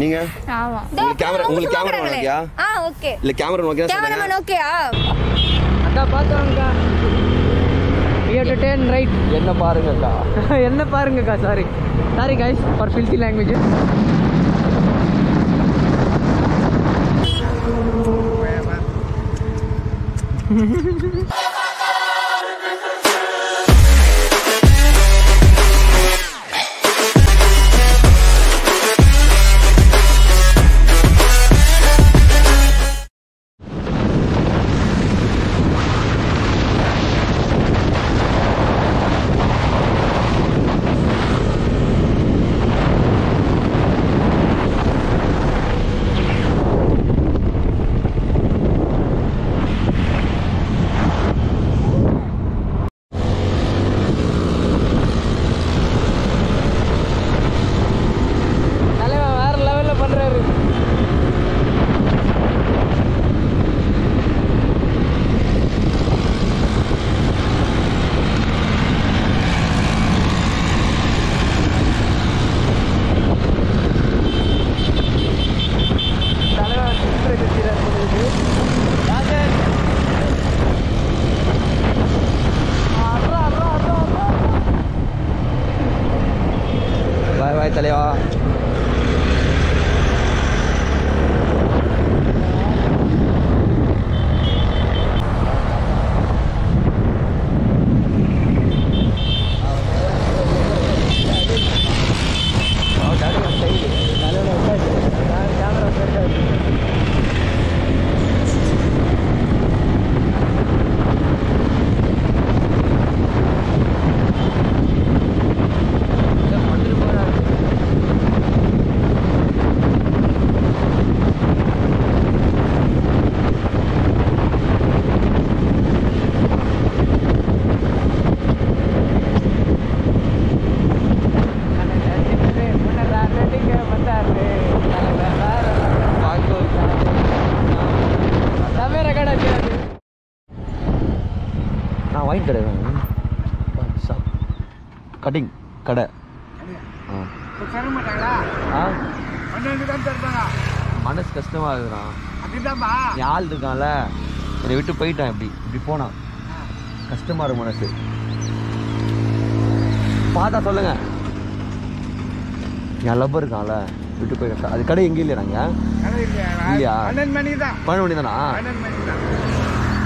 நீங்க ஆமா உங்களுக்கு கேமரா ஓகேயா ஓகே இல்ல கேமரா ஓகேயா கேமராமேன் ஓகேயா அக்கா பாத்தோம்க்கா we have to turn right என்ன பாருங்கக்கா என்ன பாருங்கக்கா sorry guys for filthy languages பாய் தலைவா வாங்கி கடை கட்டிங் கடை மனசு கஷ்டமா இருக்குறான் ஆள் இருக்கான்ல என்னை விட்டு போயிட்டான் இப்படி போனான் கஷ்டமா இருக்கு மனசு பார்த்தா சொல்லுங்க என் லப்பர் இருக்கான்ல விட்டு போயிட்டேன் அது கடை எங்கே இல்லையா நாங்க இல்லையா 12 மணி தானா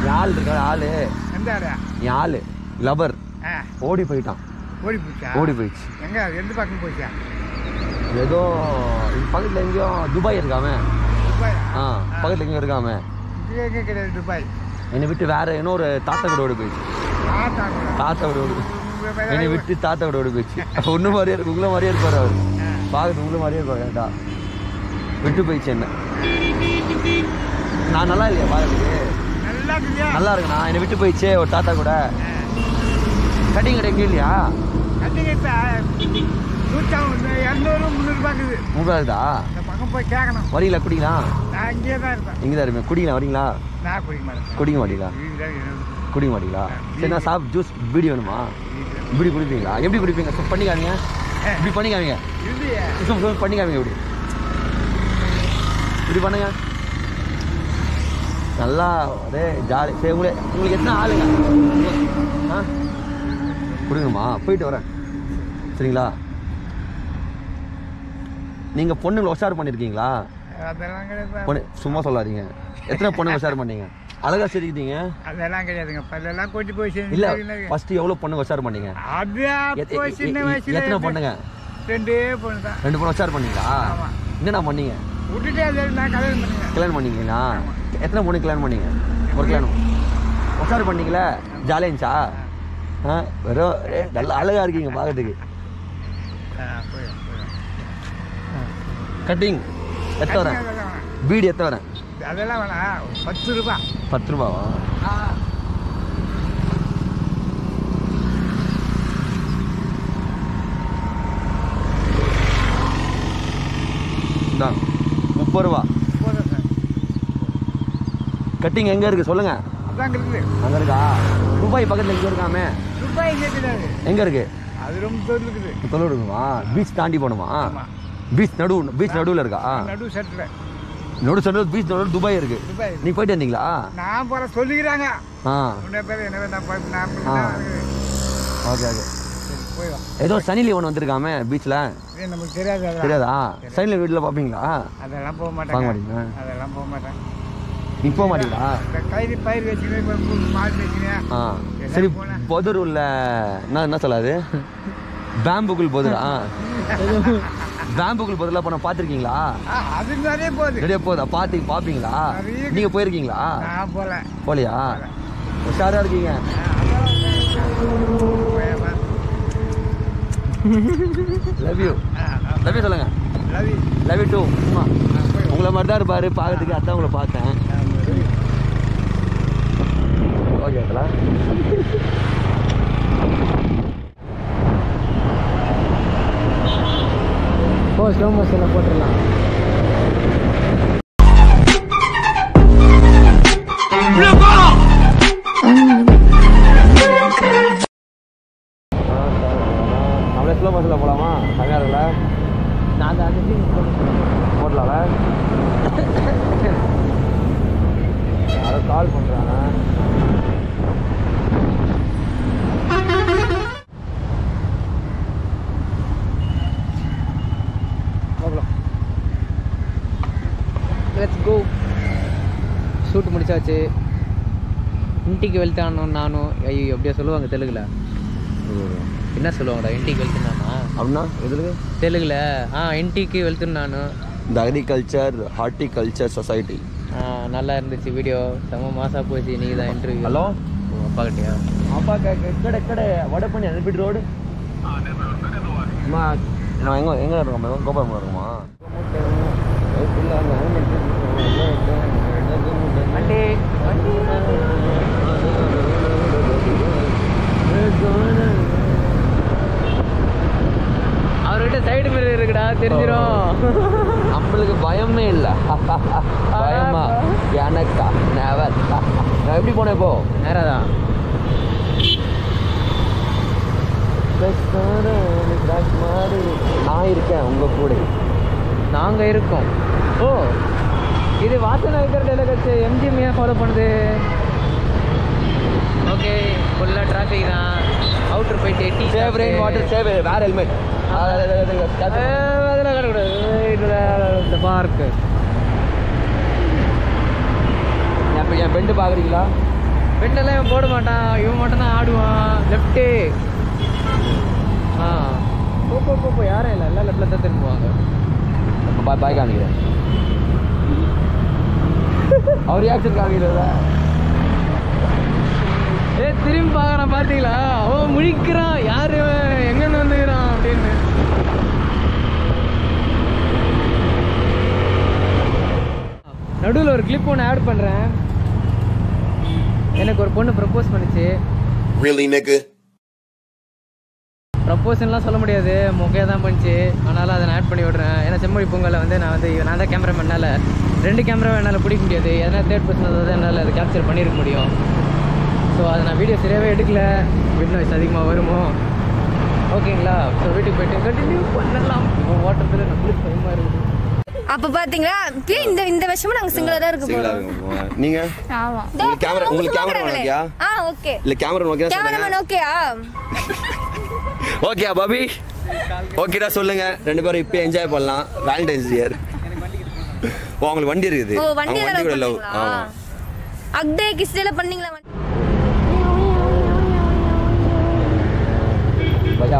என் ஆள் இருக்கா ஆளு என் ஆளு லவர் ஓடி போயிட்டான் ஓடி போயிடுச்சு எந்த பக்கம் போச்சா ஏதோ பக்கத்துல எங்கேயோ துபாய் இருக்காம பக்கத்துல எங்கேயும் இருக்காம கிடையாது துபாய் என்னை விட்டு வேற இன்னொரு தாத்தா கூட ஓடி போயிடுச்சு தாத்தா கூட ஓடி என்னை விட்டு தாத்தா கூட ஓடி போயிடுச்சு ஒன்றும் மாதிரியே இருக்கு உங்களை மாதிரியே இருப்பார் அவர் பார்க்கறது உங்களை மாதிரியே இருப்பார் ஏன்டா விட்டு போயிடுச்சு என்ன நான் நல்லா இல்லையா பாருங்க நல்லா இருக்குண்ணா என்னை விட்டு போயிடுச்சே ஒரு தாத்தா கூட கட்டிங் கடை எங்கே இல்லையா மூணாவதா வரீங்களா குடிக்கலாம் இங்கே தான் இருப்பேன் குடிக்கலாம் வரீங்களா குடிக்க மாட்டீங்களா குடிக்க மாட்டீங்களா சரி நான் சாப்பிட்டு ஜூஸ் பீடி வேணுமா பீடி குடிப்பீங்களா எப்படி குடிப்பீங்க பண்ணிக்காதீங்க இப்படி பண்ணிக்காதீங்க பண்ணிக்காதீங்க இப்படி பண்ணுங்க நல்லா ஒரே ஜாலி சரி உங்களுக்கு எத்தனை ஆளுங்க கொடுங்கம்மா போயிட்டு வரேன் சரிங்களா நீங்கள் பொண்ணுங்களை உஷார் பண்ணியிருக்கீங்களா பொண்ணு சும்மா சொல்லாதீங்க எத்தனை பொண்ணு உஷார் பண்ணீங்க அழகா சிரிக்கிறீங்க அதெல்லாம் கிடையாதுங்க பல்லெல்லாம் கொட்டி போய் இல்ல ஃபர்ஸ்ட் எவ்வளவு பொண்ணு உஷார் பண்ணீங்க எத்தனை பொண்ணுங்க 2 பொண்ணு தான் 2 பொண்ணு உஷார் பண்ணீங்களா என்னண்ணா பண்ணீங்க விட்டுட்டே நான் கல்யாணம் பண்ணீங்களா எத்தனை பொண்ணு கல்யாணம் பண்ணீங்க ஒரு கல்யாணம் உஷார் பண்ணீங்களா ஜாலியா இருந்துச்சா வெறும் நல்லா அழகா இருக்கீங்க பார்க்கறதுக்கு கட்டிங் எத்தனை வரேன் பீடி எத்தனை வரேன் அதெல்லாம் வேணாம் 10 ரூபாய் 10 ரூபாவா தான் 30 ரூபா கட்டிங் எங்க இருக்கு சொல்லுங்க அங்க இருக்கா துபாய் பக்கத்துல எங்க இருக்காமே துபாய் எங்க இருக்கு அது ரொம்ப தொலைவு இருக்குது தொலைவு இருக்குமா பீச் தாண்டி போகணுமா பீச் நடுவில் இருக்கா? நடு செட்டில் நடு செட்டில் பீச் நடுவில் துபாய் இருக்கு. நீ போயிட்டு வந்தீங்களா? நான் போகிற சொல்லிக்கிறாங்க. பேர் என்ன ஓகே ஓகே. ஏதோ சனி லீவ் ஒன்று வந்திருக்காமே பீச்சில். நமக்கு தெரியாது. தெரியாதா? சனி லீவ் வீட்டில் பார்ப்பீங்களா? அதெல்லாம் போக மாட்டேன். பார்க்க மாட்டீங்களா? அதெல்லாம் போக மாட்டேன். நீ போக மாட்டீங்களா? பயிர் வச்சுக்கிறேன், மாடு வச்சுக்கிறேன். சரி, பொதுர் உள்ள என்ன சொல்லாது, பேம்புக்குள் பொதுரா? பேம்புக்குள் பொதுலாம் போனால் பார்த்துருக்கீங்களா? அது நிறைய போகுது. நிறைய போதா? பார்ப்பீங்களா? நீங்கள் போயிருக்கீங்களா? போகலையா? உஷாராக இருக்கீங்க. லவ் யூ சொல்லுங்க. Love you too. உங்களை மாதிரி தான் இருப்பாரு பார்க்கறதுக்கு, அதான் உங்களை பார்த்தேன். ஓகேங்களா? ஸ்லோ மோஷனில் போட்டுடலாம். நம்மளே ஸ்லோ மோஷனில் போகலாமா? தனியாரில் நான் அந்த போடலாம்ல? யாரோ கால் பண்ணுறாங்க. Let's go. ஷூட் முடிச்சாச்சு. இன்டிக்கு வெல்த்தானோ நானும். ஐயோ அப்படியே சொல்லுவாங்க தெலுங்குல. என்ன சொல்லுவாங்கடா இன்டிக்கு வெல்த்துனானா? அப்படின்னா எதுல தெலுங்குல? இன்டிக்கு வெல்த்துனானு. இந்த அக்ரிகல்ச்சர் ஹார்டிகல்ச்சர் சொசைட்டி. நல்லா இருந்துச்சு வீடியோ. செம்ம மாசா போச்சு. நீங்கள் தான் இன்டர்வியூ. ஹலோ, அப்பா கிட்டயா? அப்பா எக்கடை வடப்பண்ணி அனுப்பிட்டு ரோடு. நான் எங்கே இருக்கோம்? கோபாலம் இருக்குமா? வண்டி அவர்கிட்ட சைடு மிரர் இருக்குடா, தெரிஞ்சிடும். நம்மளுக்கு பயமே இல்லை. பயமா எனக்கா? நேவர். நான் எப்படி போனேன் இப்போ? நேராதான். நான் இருக்கேன் உங்கள் கூட. நாங்கள் இருக்கோம். ஓ, இது வாசனை இருக்கிற டெலகச்சு எம்ஜிஎம் ஏன் ஃபாலோ பண்ணுது? ஓகே, ஃபுல்லாக டிராஃபிக் தான். அவுட்டர் போயிட்டு சேவ் ரெயின் வாட்டர், சேவ் வேறு ஹெல்மெட் அதெல்லாம் கிடைக்கூடாது. இந்த பார்க்கு இப்போ என் பெண்டு பார்க்குறீங்களா? பெண்டெல்லாம் இவன் போட மாட்டான். இவன் மட்டும் தான் ஆடுவான். லெஃப்ட்டு. போ யாரும் இல்லை, எல்லாம் லெஃப்டில் தான் திரும்புவாங்க. இப்போ பாய் காமிக்கிறேன். அவர் ரியாக்ஷன் காமிக்கிறதா? திரும்பி பார்க்குறான். பார்த்தீங்களா? அவன் முழிக்கிறான். யார் எங்கன்னு வந்துக்கிறான் அப்படின்னு. நடுவில் ஒரு கிளிப் ஒன்று ஆட் பண்ணுறேன். எனக்கு ஒரு பொண்ணு ப்ரப்போஸ் பண்ணிச்சு. ப்ரப்போஸ்லாம் சொல்ல முடியாது, மொக்கையாக தான் பண்ணிச்சு. அதனால் அதை நான் ஆட் பண்ணி விட்றேன். ஏன்னா செம்மொழி பொங்கலில் வந்து நான் தான் கேமராமேனால் 2 கேமராவை என்னால் பிடிக்க முடியாது. எதனா தேர்ட் பர்சன் தான் என்னால் அதை கேப்சர் பண்ணியிருக்க முடியும். ஸோ அதை நான் வீடியோ சரியாகவே எடுக்கல. விட் நாய்ஸ் அதிகமாக வருமோ? ஓகேங்களா? ஸோ வீட்டுக்கு போய்ட்டு கண்டினியூ பண்ணலாம். இப்போ ஓட்டத்தில் நம்மளுக்கு பயமாக இருக்குது. அப்போ பார்த்தீங்களா, இந்த வருஷமும் நாங்கள் சிங்கிளாக தான் இருக்க போகிறோம். நீங்கள்? ஆமாம். உங்களுக்கு கேமரா ஓகேயா? ஓகே. இல்லை கேமரா ஓகே? கேமராமேன் ஓகேயா? ஓகேயா பாபி? ஓகேடா சொல்லுங்க. 2 பேரும் இப்போ என்ஜாய் பண்ணலாம். Valentine's year. உங்களுக்கு வண்டி இருக்குது? வண்டி கூட லவ். அக்டே கிஸ்ல பண்ணீங்களா?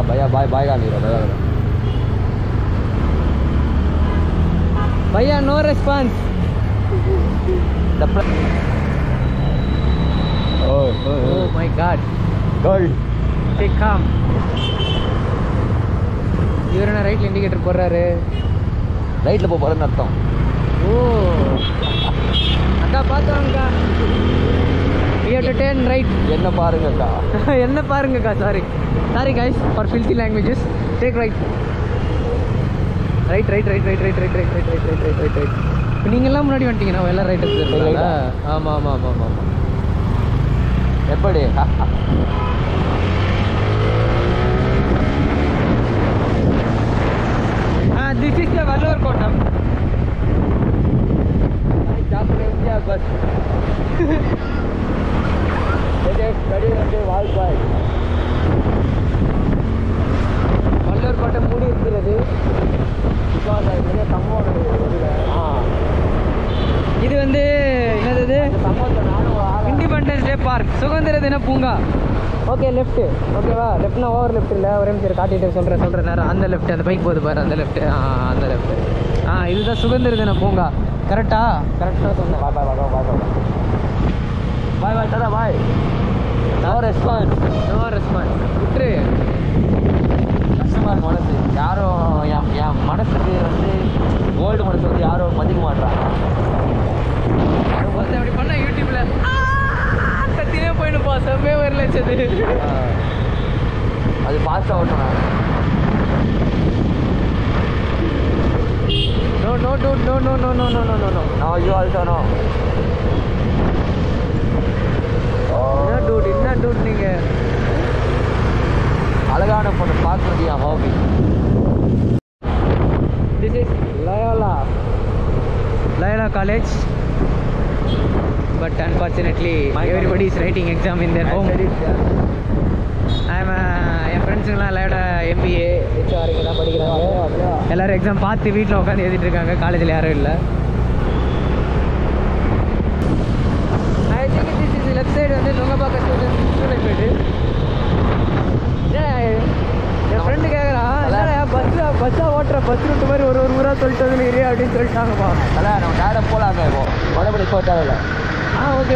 भैया बाय बाय का नहीं रहा भैया no response. Oh my god. Stay calm. இவர் என்ன ரைட்ல இண்டிகேட்டர் போடுறாரு? ரைட்ல போறேன்னு அர்த்தம். ஓ அக்கா பாத்துவாங்கக்கா. We have to turn right. என்ன பாருங்கக்கா. என்ன பாருங்கக்கா. Sorry guys for filthy languages. Take right. Right. நீங்க எல்லாம் முன்னாடி வந்துட்டீங்கன்னா எல்லாம் ரைட் எடுத்துறீங்களா? ஆமா. எப்படி? அது this is the Vallur Kottam. Bus வால்பாய் Vallur கோட்டம் மூடி இருக்கிறது. இது வந்து என்னது இண்டிபெண்டன்ஸ் டே பார்க், சுதந்திர தின பூங்கா. ஓகே லெஃப்ட்டு, ஓகேவா? லெஃப்ட்னா ஓவர் லெஃப்ட் இல்லை, ஒரே நிமிஷம் காட்டிட்டு சொல்கிறேன் நேரம். அந்த லெஃப்ட், அந்த பைக் போகுது பாரு, அந்த லெஃப்ட்டு. அந்த லெஃப்ட்டு. இதுதான் சுதந்திர தின பூங்கா. கரெக்டாக சொன்னேன். பாய் தாதா பாய். நோ ரெஸ்பான்ஸ் விட்டுரு. கஷ்டமாக இருக்கு மனசு. யாரும் என் மனசுக்கு வந்து கோல்டு மனசு வந்து யாரும் மதிக்க மாட்டுறாங்க. அப்படி பண்ண யூடியூப்ல கத்தினே போயிடுப்பா, செம்மே வரல. அது பாஸ்டாக ஓட்டணும். No dude, no. You also know. என்ன dude நீங்க? அழகான பொண்ணு பார்க்கறது என் hobby. This is Loyola College. But unfortunately, everybody is writing exam in their home. என் ஃப்ரெண்ட்ஸுங்களாம் எல்லாரோட MBA HR தான் படிக்கிறாங்க. எல்லோரும் எக்ஸாம் பார்த்து வீட்டில் உட்காந்து எழுதிட்டு இருக்காங்க. காலேஜில் யாரும் இல்லை. I think this is left side வந்து நுங்கப்பாக்கம் ஸ்டூடெண்ட். என் ஃப்ரெண்டு கேட்குறான், பஸ்ஸாக ஓட்டுற பஸ் ரூட்டு மாதிரி ஒரு ஊராக சொல்லிட்டு வந்து இரு அப்படின்னு சொல்லிட்டாங்கப்பா. அதான் நம்ம டேரக்டாக போகலாங்க. இப்போ மறுபடி போட்டாலும் இல்லை. ஓகே